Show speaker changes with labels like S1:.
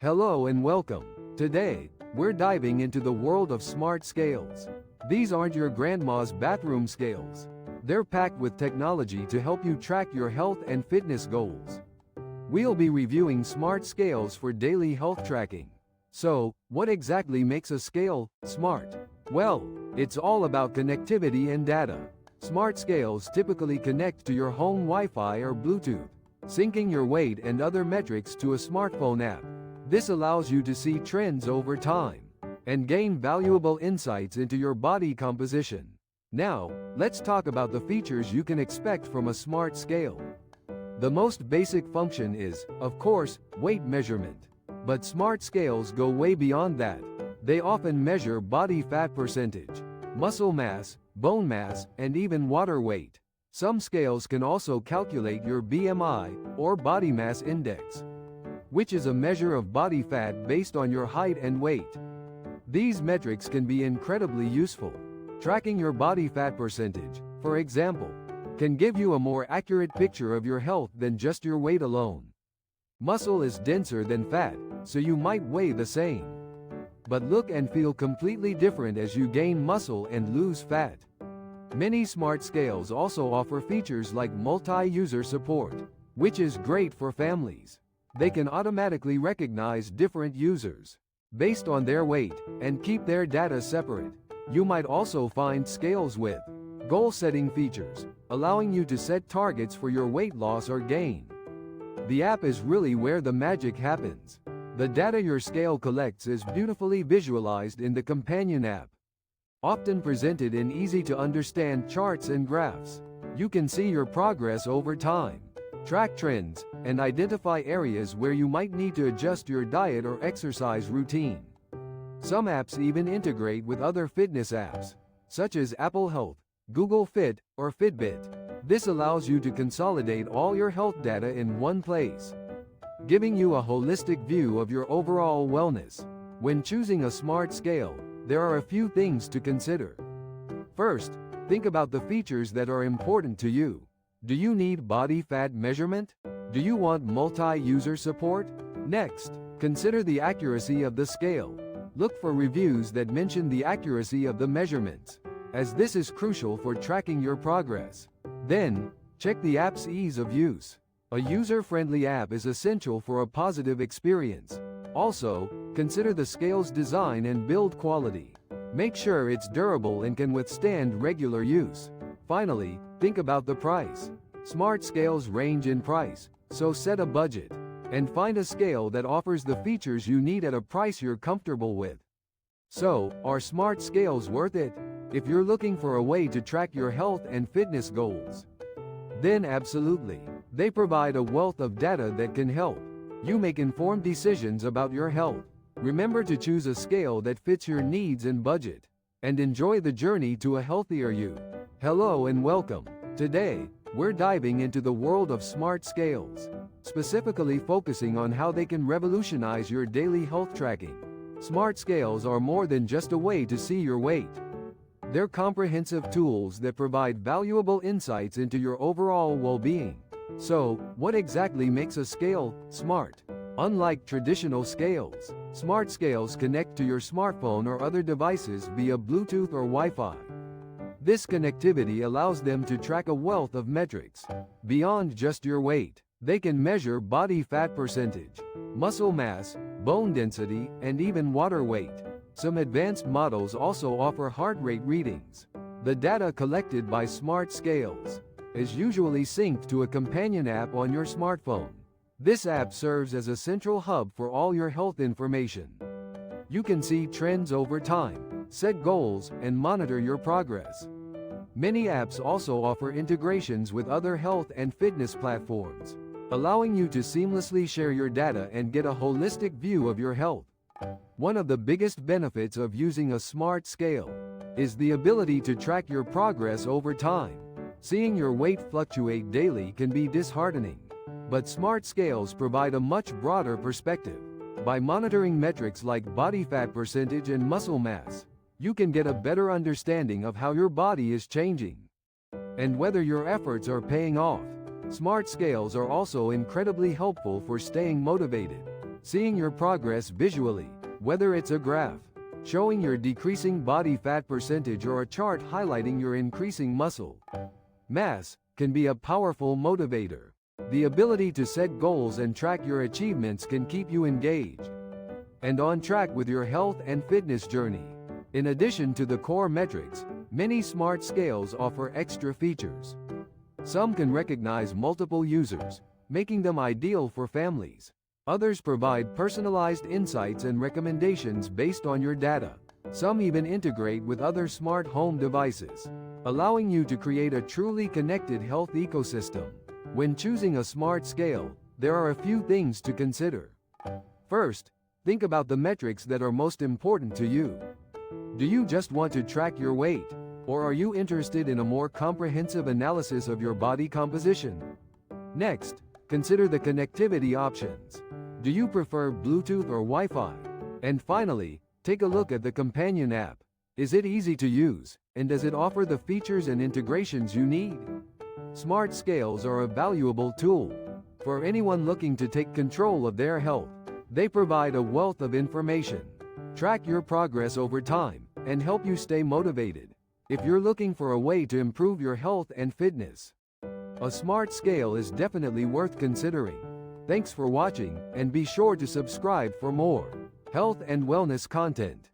S1: Hello and welcome. Today, we're diving into the world of smart scales. These aren't your grandma's bathroom scales. They're packed with technology to help you track your health and fitness goals. We'll be reviewing smart scales for daily health tracking. So, what exactly makes a scale smart? Well, it's all about connectivity and data. Smart scales typically connect to your home Wi-Fi or Bluetooth, syncing your weight and other metrics to a smartphone app. This allows you to see trends over time and gain valuable insights into your body composition. Now, let's talk about the features you can expect from a smart scale. The most basic function is, of course, weight measurement. But smart scales go way beyond that. They often measure body fat percentage, muscle mass, bone mass, and even water weight. Some scales can also calculate your BMI, or body mass index, which is a measure of body fat based on your height and weight. These metrics can be incredibly useful. Tracking your body fat percentage, for example, can give you a more accurate picture of your health than just your weight alone. Muscle is denser than fat, so you might weigh the same, but look and feel completely different as you gain muscle and lose fat. Many smart scales also offer features like multi-user support, which is great for families. They can automatically recognize different users based on their weight and keep their data separate. You might also find scales with goal-setting features, allowing you to set targets for your weight loss or gain. The app is really where the magic happens. The data your scale collects is beautifully visualized in the companion app, often presented in easy-to-understand charts and graphs. You can see your progress over time, track trends, and identify areas where you might need to adjust your diet or exercise routine. Some apps even integrate with other fitness apps, such as Apple Health, Google Fit, or Fitbit. This allows you to consolidate all your health data in one place, giving you a holistic view of your overall wellness. When choosing a smart scale, there are a few things to consider. First, think about the features that are important to you. Do you need body fat measurement? Do you want multi-user support? Next, consider the accuracy of the scale. Look for reviews that mention the accuracy of the measurements, as this is crucial for tracking your progress. Then, check the app's ease of use. A user-friendly app is essential for a positive experience. Also, consider the scale's design and build quality. Make sure it's durable and can withstand regular use. Finally, think about the price. Smart scales range in price, so set a budget and find a scale that offers the features you need at a price you're comfortable with. So, are smart scales worth it? If you're looking for a way to track your health and fitness goals, then absolutely. They provide a wealth of data that can help you make informed decisions about your health. Remember to choose a scale that fits your needs and budget, and enjoy the journey to a healthier you. Hello and welcome. Today, we're diving into the world of smart scales, specifically focusing on how they can revolutionize your daily health tracking. Smart scales are more than just a way to see your weight. They're comprehensive tools that provide valuable insights into your overall well-being. So, what exactly makes a scale smart? Unlike traditional scales, smart scales connect to your smartphone or other devices via Bluetooth or Wi-Fi. This connectivity allows them to track a wealth of metrics beyond just your weight. They can measure body fat percentage, muscle mass, bone density, and even water weight. Some advanced models also offer heart rate readings. The data collected by smart scales is usually synced to a companion app on your smartphone. This app serves as a central hub for all your health information. You can see trends over time, set goals, and monitor your progress. Many apps also offer integrations with other health and fitness platforms, allowing you to seamlessly share your data and get a holistic view of your health. One of the biggest benefits of using a smart scale is the ability to track your progress over time. Seeing your weight fluctuate daily can be disheartening, but smart scales provide a much broader perspective. By monitoring metrics like body fat percentage and muscle mass, you can get a better understanding of how your body is changing and whether your efforts are paying off. Smart scales are also incredibly helpful for staying motivated. Seeing your progress visually, whether it's a graph showing your decreasing body fat percentage or a chart highlighting your increasing muscle mass, can be a powerful motivator. The ability to set goals and track your achievements can keep you engaged and on track with your health and fitness journey. In addition to the core metrics, many smart scales offer extra features. Some can recognize multiple users, making them ideal for families. Others provide personalized insights and recommendations based on your data. Some even integrate with other smart home devices, allowing you to create a truly connected health ecosystem. When choosing a smart scale, there are a few things to consider. First, think about the metrics that are most important to you. Do you just want to track your weight, or are you interested in a more comprehensive analysis of your body composition? Next, consider the connectivity options. Do you prefer Bluetooth or Wi-Fi? And finally, take a look at the companion app. Is it easy to use, and does it offer the features and integrations you need? Smart scales are a valuable tool for anyone looking to take control of their health. They provide a wealth of information, track your progress over time, and help you stay motivated. If you're looking for a way to improve your health and fitness, a smart scale is definitely worth considering. Thanks for watching, and be sure to subscribe for more health and wellness content.